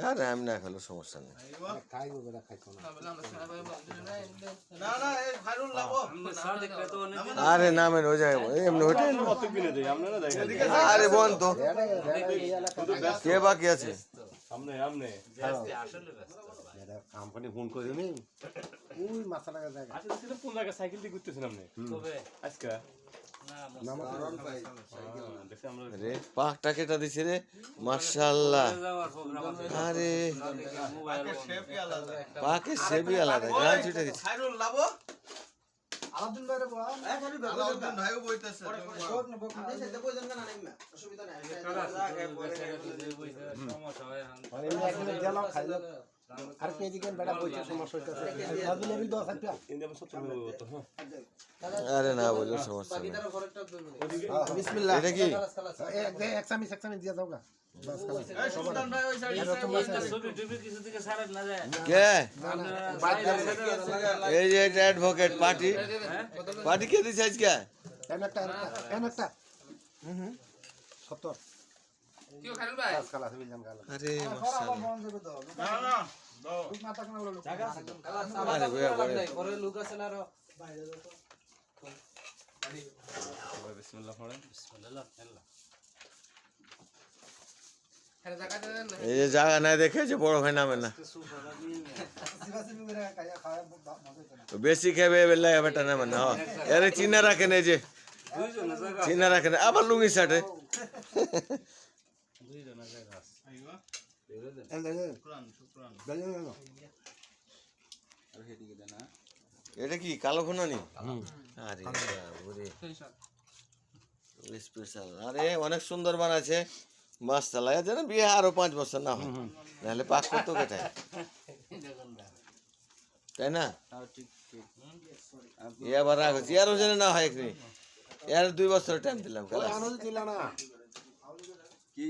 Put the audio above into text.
আরে আমি না খেলো সমস্যা নেই। খাইবো বেটা খাইছো না আরে নামেন ওই যায় এমনি হোটেল। আরে বোন তো কে বাকি আছে? কোম্পানি ফোন করে নি ওই মাথা লাগা জায়গা কোন জায়গায় সাইকেল দিয়ে ঘুরতেছেন আপনি আজকে রে পাকটা কেটা দিছে রে মাশাআল্লাহ। আরে পাকে সেবি আলাদা গান ছুটে গেছে। আলাদিন ভাইরে বল আলাদিন ভাইও বইতেছে বক না সেটা বইলেন না না অসুবিধা নাই সমস্যা হয় আরে আমি একদিন গেলাম খাইলাম আর কেজি কেন বেটা বইতে সমস্যা হইতাছে আজ লেভেল 10 আছে ইন্ডিয়া 70 তো হ্যাঁ আরে না বললে সমস্যা নেই। বিসমিল্লাহ এটা কি এক সামিস দিয়া দাওগা বাস এই সুলতান ভাই ওই সাইডে ছবি টুবি কিছু দিকে সারাত না যায় কে না এই যে এটা অ্যাডভোকেট পার্টি পার্টি কে দিছে আজকে? একটা 70 কিও খাইল ভাই কাজ কালা বিলজান গালা আরে মাশাআল্লাহ। বন্ধ করে দাও না না দাও ঠিক মাথা কোনা বলো জায়গা আছে আরে বয়া বয়া পরে লোক আছে না বাইরে দাও তো বিসমিল্লাহ পড়েন বিসমিল্লাহ আল্লাহ আরে জায়গা দেন না এই যে জায়গা নাই দেখে যে বড় ভাই নামে না সিবাসি করে খায়া খাওয়া মজা করে বেশি খেবে বেলা বেটা নামে না। আরে চিনা রাখেন এই যে দুইজনের জায়গা চিনা রাখেন আবার লুঙ্গি শার্টে দুইজনের জায়গা আছে আইবা এই শুকরান শুকরান বেলজান আর হেদিকে দেনা এটা কি কালো ঘুনানি? আরে ওরে স্পেশাল। আরে অনেক সুন্দর বানাচ্ছে মাছটা লাগে যেন বিয়ে আরো 5 বছর না হয় নাহলে পাক করতো কেটে তাই না? ঠিক ঠিক এবার রাখো ইয়ারও যেন না হয় এর 2 বছর টাইম দিলাম আনন্দ দিলা না কি